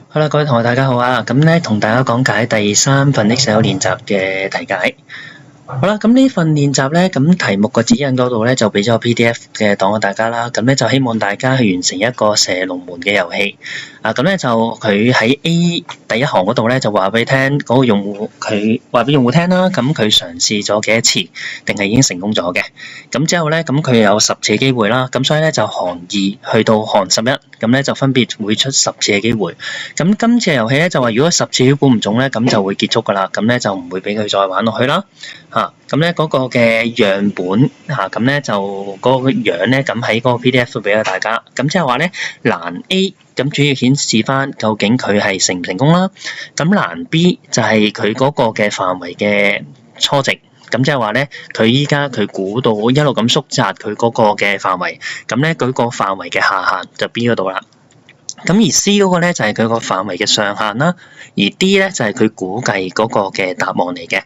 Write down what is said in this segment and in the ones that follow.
好啦，各位同學大家好啊！咁咧同大家講解第3份 Excel 練習嘅題解。好啦，咁呢份練習咧，咁題目個指引嗰度咧就俾咗個 PDF 嘅檔案大家啦。咁咧就希望大家去完成一個射龍門嘅遊戲。咁咧就佢喺 A 第一行嗰度咧就話俾你聽嗰個用戶，佢話俾用戶聽啦。咁佢嘗試咗幾多次，定係已經成功咗嘅。咁之後咧，咁佢有10次嘅機會啦。咁所以咧就行2去到行11，咁咧就分別會出10次嘅機會。咁今次嘅遊戲咧就話，如果10次都估唔中咧，咁就會結束㗎啦。咁咧就唔會俾佢再玩落去啦。咁咧嗰個嘅樣本咁咧就嗰個樣咧，咁喺嗰個 PDF 度俾咗大家。咁即係話咧，欄 A 咁主要顯示翻究竟佢係成唔成功啦。咁欄 B 就係佢嗰個嘅範圍嘅初值。咁即係話咧，佢依家佢估到一路咁縮窄佢嗰個嘅範圍。咁咧佢個範圍嘅下限就 B 嗰度啦。咁而 C 嗰個咧就係佢個範圍嘅上限啦，而 D 咧就係佢估計嗰個嘅答案嚟嘅。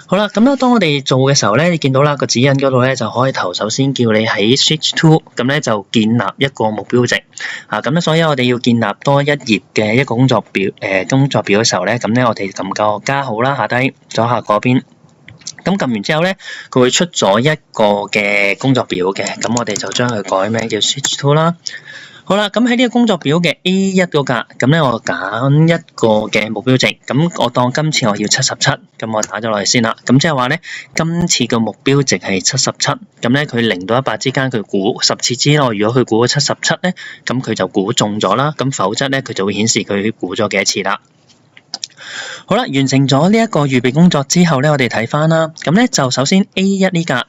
好啦，咁咧當我哋做嘅時候咧，你見到啦個指引嗰度咧就開頭首先叫你喺 Sheet 2咁咧就建立一個目標值。咁咧所以我哋要建立多一頁嘅一個工作表嘅時候咧，咁咧我哋撳個加號啦，下低左下嗰邊。咁撳完之後咧，佢會出咗一個嘅工作表嘅，咁我哋就將佢改名叫 Sheet 2啦。好啦，咁喺呢個工作表嘅 A1 嗰格，咁咧我揀一個嘅目標值，咁我當今次我要77，咁我打咗落去先啦。咁即係話咧，今次嘅目標值係77，咁咧佢0到100之間佢估10次之內，如果佢估咗77咧，咁佢就估中咗啦。咁否則咧，佢就會顯示佢估咗幾多次啦。好啦，完成咗呢一個預備工作之後咧，我哋睇翻啦。咁咧就首先 A1 呢格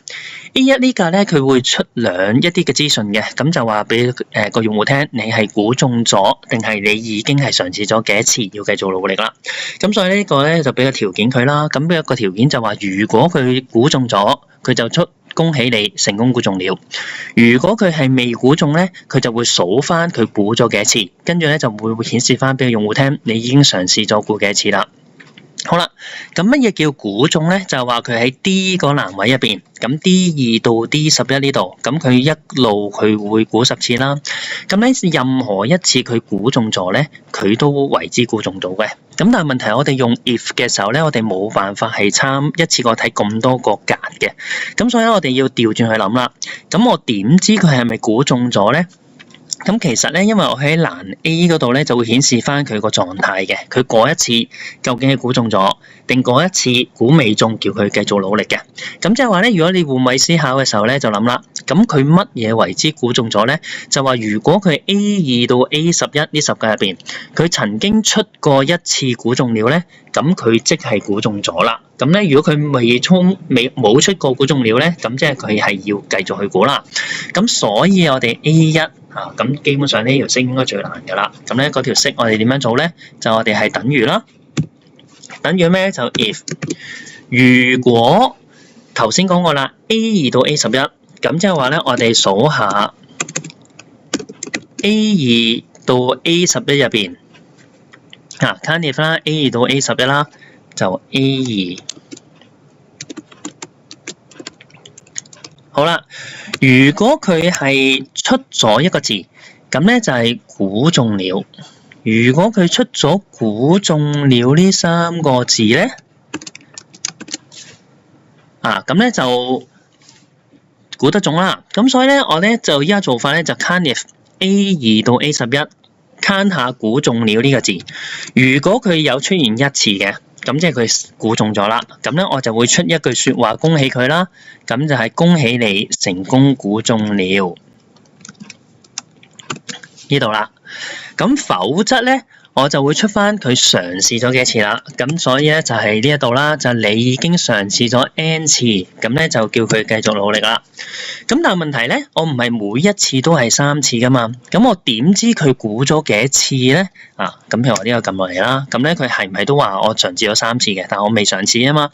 ，A1 呢格咧佢會出一啲嘅資訊嘅，咁就話俾個用戶聽，你係估中咗，定係你已經係嘗試咗幾多次，要繼續努力啦。咁所以呢個咧就俾個條件佢啦。咁俾一個條件就話，如果佢估中咗，佢就出恭喜你成功估中了。如果佢係未估中咧，佢就會數翻佢估咗幾多次，跟住咧就會顯示翻俾個用戶聽，你已經嘗試咗估幾多次啦。好啦，咁乜嘢叫估中咧？就係話佢喺 D 個欄位入邊，咁 D2 到 D11呢度，咁佢一路佢會估10次啦。咁咧任何一次佢估中咗咧，佢都為之估中到嘅。咁但係問題我哋用 if 嘅時候咧，我哋冇辦法係一次過睇咁多個格嘅。咁所以我哋要調轉去諗啦。咁我點知佢係咪估中咗咧？咁其實咧，因為我喺欄 A 嗰度咧，就會顯示翻佢個狀態嘅。佢嗰一次究竟係估中咗，定嗰一次估未中，叫佢繼續努力嘅。咁即係話咧，如果你換位思考嘅時候咧，就諗啦。咁佢乜嘢為之估中咗咧？就話如果佢 A2 到 A11呢10個入邊，佢曾經出過一次估中了咧，咁佢即係估中咗啦。咁咧，如果佢冇出過估中了咧，咁即係佢係要繼續去估啦。咁所以我哋 A1。咁基本上呢條式應該最難㗎啦。咁咧嗰條式我哋點樣做咧？就我哋係等於啦，等於咩？就 if 如果頭先講過啦 ，A2 到 A11，咁即係話咧，我哋數下 A2 到 A11 入邊，COUNTIF 啦 ，A2 到 A11啦，就 A2。好啦，如果佢係出咗一個字，咁咧就係估中了。如果佢出咗估中了呢3個字咧，咁咧就估得中啦。咁所以咧，我咧就依家做法咧就 COUNTIF A2 到 A11 count 下估中了呢個字。如果佢有出現一次嘅，咁即係佢估中咗啦，咁咧我就會出一句説話恭喜佢啦，咁就係恭喜你成功估中了呢度啦。咁否則咧，我就會出翻佢嘗試咗幾多次啦。咁所以咧就係呢一度啦，就你已經嘗試咗 N 次，咁咧就叫佢繼續努力啦。咁但係問題咧，我唔係每一次都係3次噶嘛，咁我點知佢估咗幾多次咧？咁譬如我呢個撳落嚟啦，咁咧佢係唔係都話我嘗試咗3次嘅，但係我未嘗試啊嘛。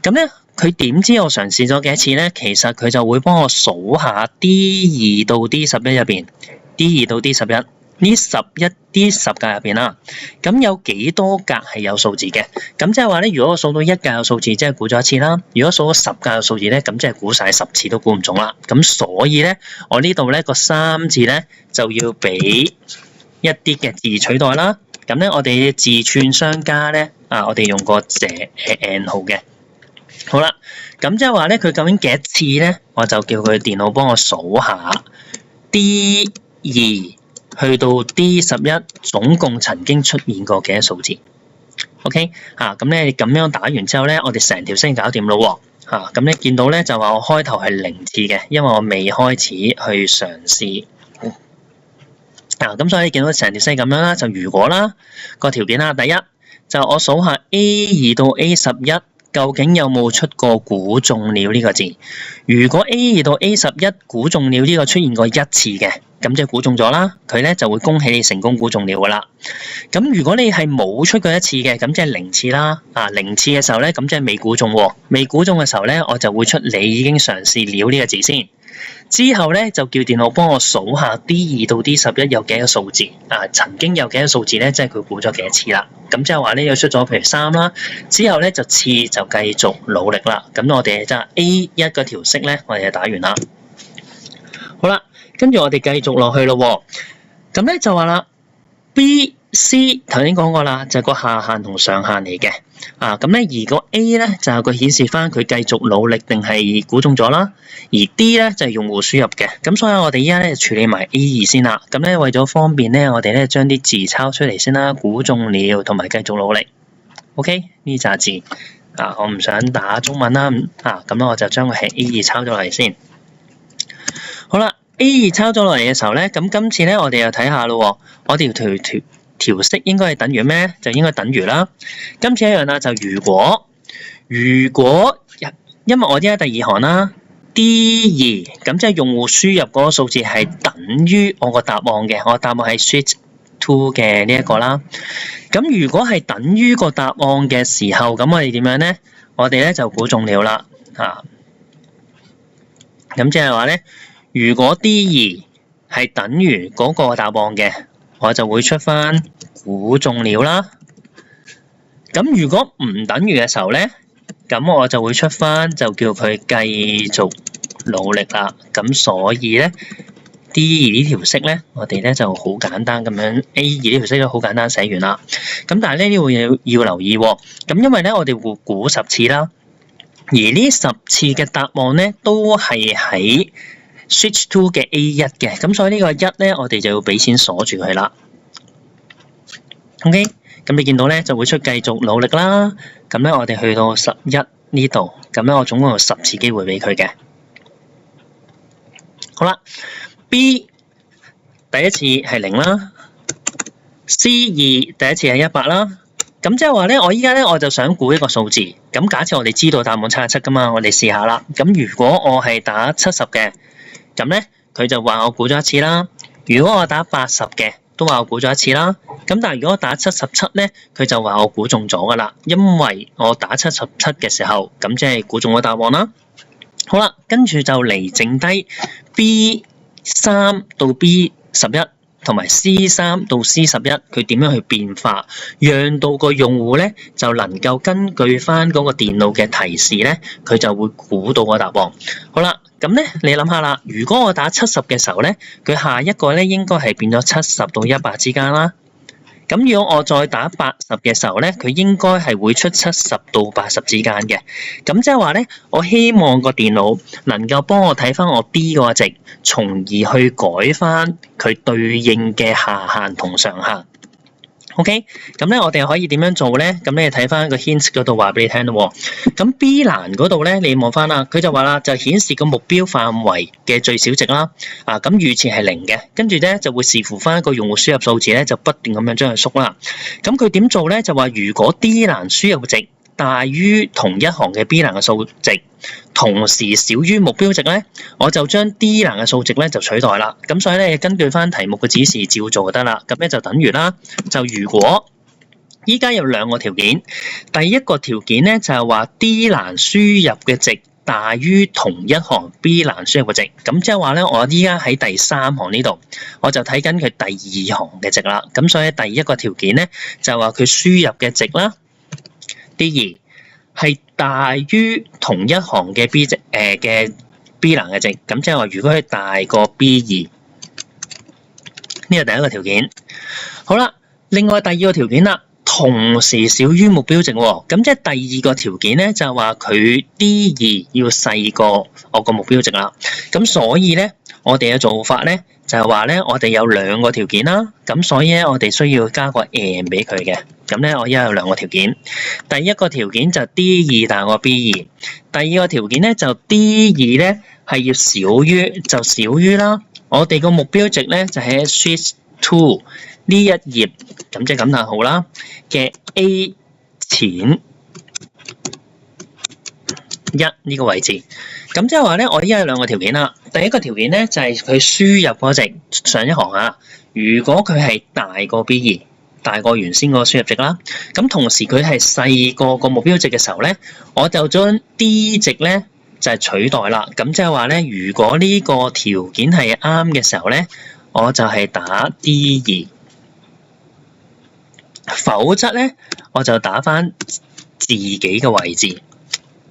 咁咧佢點知我嘗試咗幾多次咧？其實佢就會幫我數下 D2 到 D11 入邊 ，D2 到 D11。呢10格入邊啦，咁有幾多格係有數字嘅？咁即係話咧，如果我數到1格有數字，即係估咗1次啦；如果數到10格有數字咧，咁即係估晒10次都估唔中啦。咁所以咧，我呢度咧個3字咧就要俾一啲嘅字取代啦。咁咧我哋字串相加咧，我哋用個n 號嘅。好啦，咁即係話咧，佢究竟幾多次咧？我就叫佢電腦幫我數下 D2去到 D11總共曾經出現過幾多數字 ？OK 咁咧咁樣打完之後咧，我哋成條式搞掂咯喎。咁你見到咧就話我開頭係0次嘅，因為我未開始去嘗試。咁所以你見到成條式咁樣啦，就如果啦個條件啦，第一就我數下 A2 到 A11。究竟有冇出過估中了呢個字？如果 A2 到 A11 估中了呢個出現過1次嘅，咁即係估中咗啦，佢咧就會恭喜你成功估中了噶啦。咁如果你係冇出過1次嘅，咁即係0次啦。0次嘅時候咧，咁即係未估中喎。未估中嘅時候咧，我就會出你已經嘗試了呢個字先。之後咧就叫電腦幫我數下 D2 到 D11有幾多數字，曾經有幾多數字咧，即係佢估咗幾多次啦。咁即係話咧，又出咗譬如3啦，之後咧就次就繼續努力啦。咁我哋就 A1 嗰條式咧，我哋就打完啦。好啦，跟住我哋繼續落去咯。咁咧就話啦 ，B、C 頭先講過啦，就係個下限同上限嚟嘅。咁咧而個 A 咧就係佢顯示翻佢繼續努力定係估中咗啦，而 D 咧就係用戶輸入嘅。咁所以我哋依家咧處理埋 A2 先啦。咁咧為咗方便咧，我哋咧將啲字抄出嚟先啦，估中了同埋繼續努力。OK 呢紮字我唔想打中文啦，咁咧我就將佢係 A2 抄咗嚟先。好啦 ，A2 抄咗落嚟嘅時候咧，咁今次咧我哋又睇下咯，我哋條式應該係等於咩？就應該等於啦。今次一樣啦，就如果因為我而家第2行啦 ，D2 咁即係用戶輸入嗰個數字係等於我個答案嘅，我答案係 sheet 2嘅呢一個啦。咁如果係等於個答案嘅時候，咁我哋點樣咧？我哋咧就估中了啦。咁即係話咧，如果 D2 係等於嗰個答案嘅，我就會出翻估中了啦。咁如果唔等於嘅時候咧，咁我就會出翻就叫佢繼續努力啦。咁所以咧 D2 呢條式咧，我哋咧就好簡單咁樣 A2 呢條式都好簡單寫完啦。咁但係咧呢個要留意喎。咁因為咧我哋會估10次啦，而呢10次嘅答案咧都係喺Switch to 嘅 A1 嘅，咁所以呢個1咧，我哋就要俾錢鎖住佢啦。OK， 咁你見到咧就會出繼續努力啦。咁咧我哋去到11呢度，咁咧我總共有10次機會俾佢嘅。好啦 ，B 第一次係0啦 ，C2 第一次係100啦。咁即係話咧，我依家咧我就想估一個數字。咁假設我哋知道答案77噶嘛，我哋試下啦。咁如果我係打70嘅，咁咧，佢就話我估咗1次啦。如果我打80嘅，都話我估咗1次啦。咁但係如果我打77咧，佢就話我估中咗噶啦，因為我打77嘅時候，咁即係估中個答案啦。好啦，跟住就嚟剩低 B3 到 B11 同埋 C3 到 C11，佢點樣去變化，讓到個用戶咧就能夠根據翻嗰個電腦嘅提示咧，佢就會估到個答案。好啦。咁咧，你諗下啦，如果我打70嘅時候咧，佢下一個咧應該係變咗70到100之間啦。咁如果我再打80嘅時候咧，佢應該係會出70到80之間嘅。咁即係話咧，我希望個電腦能夠幫我睇翻我 B 嗰個值，從而去改翻佢對應嘅下限同上限。OK， 咁咧我哋可以點樣做咧？咁你睇翻個 hint 嗰度話俾你聽咯。咁 B 欄嗰度咧，你望翻啦，佢就話啦，就顯示個目標範圍嘅最小值啦。咁預設係0嘅，跟住咧就會視乎翻個用戶輸入數字咧，就不斷咁樣將佢縮啦。咁佢點做咧？就話如果 D 欄輸入值大於同一行嘅 B 欄嘅數值，同時少於目標值咧，我就將 D 欄嘅數值咧就取代啦。咁所以咧，根據翻題目嘅指示照做就得啦。咁咧就等於啦，就如果依家有2個條件，第一個條件咧就係話 D 欄輸入嘅值大於同一行 B 欄輸入嘅值。咁即係話咧，我依家喺第3行呢度，我就睇緊佢第2行嘅值啦。咁所以第一個條件咧就係話佢輸入嘅值啦。D2 係大於同一行嘅 B 值嘅 B 欄嘅值，咁即係話如果佢大過 B2，呢個第一個條件。好啦，另外第二個條件啦，同時小於目標值喎。咁即係第二個條件咧，就係話佢 D2 要細過我個目標值啦。咁所以咧，我哋嘅做法咧就係話咧，我哋有兩個條件啦。咁所以咧，我哋需要加個 and 俾佢嘅。咁咧，我依家有兩個條件。第一個條件就 D2 大過 B2，第二個條件咧就 D2 咧係要少於就少於啦。我哋個目標值咧就喺 sheet 2呢一頁，咁即係感嘆號啦嘅 A 淺1呢個位置。咁即係話咧，我依家有兩個條件啦。第一個條件咧就係佢輸入嗰值上一行啊，如果佢係大過 B2，大過原先個輸入值啦，咁同時佢係細過個目標值嘅時候咧，我就將 D 值咧就係取代啦。咁即係話咧，如果呢個條件係啱嘅時候咧，我就係打 D2。否則咧，我就打翻自己嘅位置。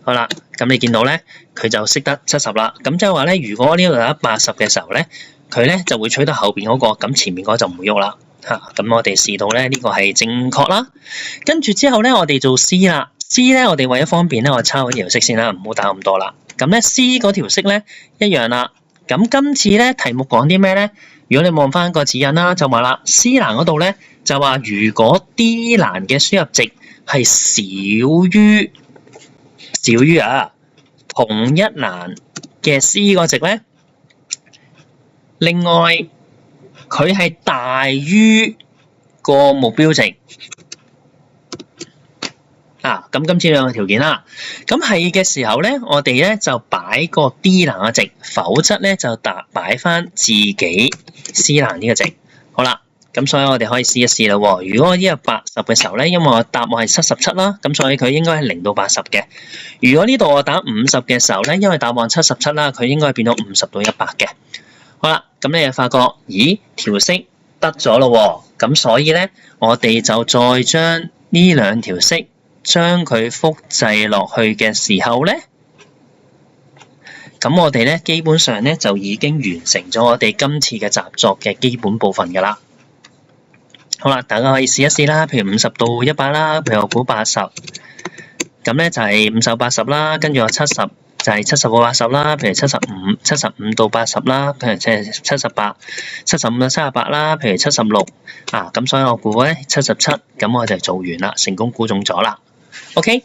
好啦，咁你見到咧，佢就識得70啦。咁即係話咧，如果呢度打80嘅時候咧，佢咧就會取到後邊嗰個，咁前面嗰個就唔會喐啦。咁我哋試到咧，呢個係正確啦。跟住之後咧，我哋做 C 啦。C 咧，我哋為咗方便咧，我抄嗰條式先啦，唔好打咁多啦。咁咧 C 嗰條式咧一樣啦。咁今次咧題目講啲咩咧？如果你望翻個指引啦，就話啦 C 欄嗰度咧就話，如果 D 欄嘅輸入值係少於同一欄嘅 C 個值咧，另外佢係大於個目標值咁今次兩個條件啦。咁係嘅時候咧，我哋咧就擺個 D 欄嘅值，否則咧就擺翻自己 C 欄呢個值。好啦，咁所以我哋可以試一試啦。如果我呢個80嘅時候咧，因為我答案係77啦，咁所以佢應該係0到80嘅。如果呢度我打50嘅時候咧，因為答案77啦，佢應該係變到50到100嘅。好啦，咁你就發覺，咦，條式得咗咯。咁所以咧，我哋就再將呢兩條式將佢複製落去嘅時候咧，咁我哋咧基本上咧就已經完成咗我哋今次嘅習作嘅基本部分㗎啦。好啦，大家可以試一試啦，譬如50到100啦，譬如我估80，咁咧就係50到80啦，跟住我70就係70到80啦，譬如75到80啦，譬如即係78、75到78啦，譬如76咁所以我估咧77，咁我就做完啦，成功估中咗啦。OK，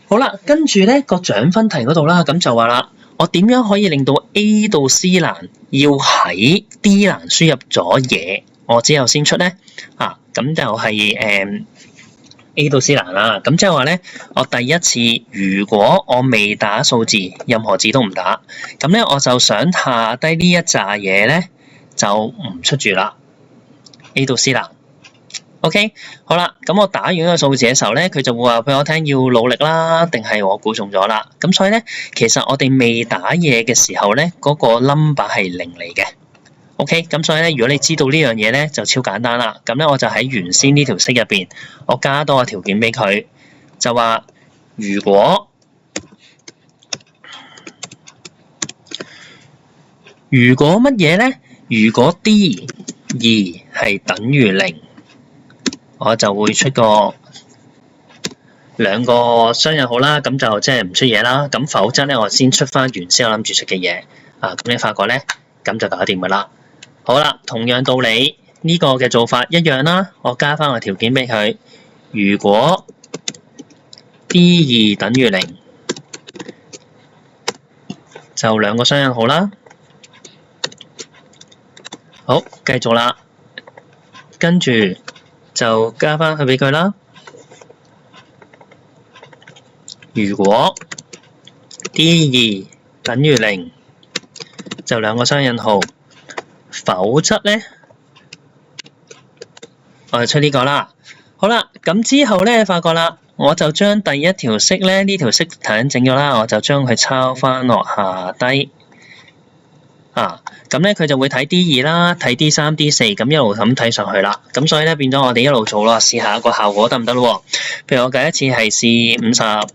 好啦，跟住咧個獎分題嗰度啦，咁就話啦，我點樣可以令到 A 到 C 欄要喺 D 欄輸入咗嘢，我之後先出咧？咁就係A 到 C 欄啦。咁即係話咧，我第一次如果我未打數字，任何字都唔打，咁咧我就想下低呢一紮嘢咧就唔出住啦。A 到 C 欄。OK， 好啦，咁我打完個數字嘅時候咧，佢就會話俾我聽要努力啦，定係我估中咗啦。咁所以咧，其實我哋未打嘢嘅時候咧，嗰個 number 係0嚟嘅。OK， 咁所以咧，如果你知道呢樣嘢咧，就超簡單啦。咁咧，我就喺原先呢條式入邊，我加多個條件俾佢，就話如果乜嘢咧？如果 D2 係等於0。我就會出個兩個雙引號啦，咁就即係唔出嘢啦。咁否則咧，我先出翻原先我諗住出嘅嘢。咁你發覺咧，咁就搞掂噶啦。好啦，同樣道理，呢個嘅做法一樣啦。我加翻個條件俾佢，如果 D2 等於0，就兩個雙引號啦。好，繼續啦，跟住就加翻佢俾佢啦。如果 D2 等於0，就兩個雙引號。否則咧，我就出呢個啦。好啦，咁之後咧，發覺啦，我就將第一條式咧，呢條式頭先整咗啦，我就將佢抄翻落下低。咁咧佢就會睇 D2 啦，睇 D3、D4，咁一路咁睇上去啦。咁所以咧變咗我哋一路做咯，試下個效果得唔得咯？譬如我第一次係試50，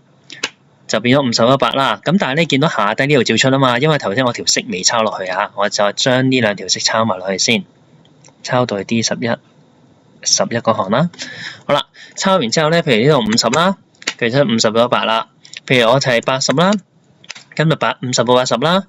就變咗50、100啦。咁但係咧見到下低呢度照出啊嘛，因為頭先我條式未抄落去我就將呢兩條式抄埋落去先，抄到去 D11。11個行啦。好啦，抄完之後咧，譬如呢度50啦，譬如出50到100啦，譬如我就係80啦，咁就50到80啦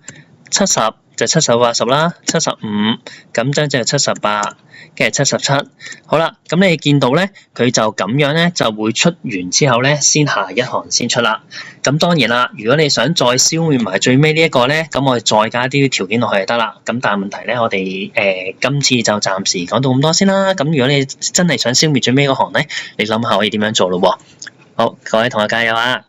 ，70就70到80啦，75咁將就78，跟住77。好啦，咁你見到咧，佢就咁樣咧就會出完之後咧，先下一行先出啦。咁當然啦，如果你想再消滅埋最尾呢一個咧，咁我哋再加啲條件落去就得啦。咁但係問題咧，我哋今次就暫時講到咁多先啦。咁如果你真係想消滅最尾嗰行咧，你諗下可以點樣做咯喎？好，各位同學加油啊！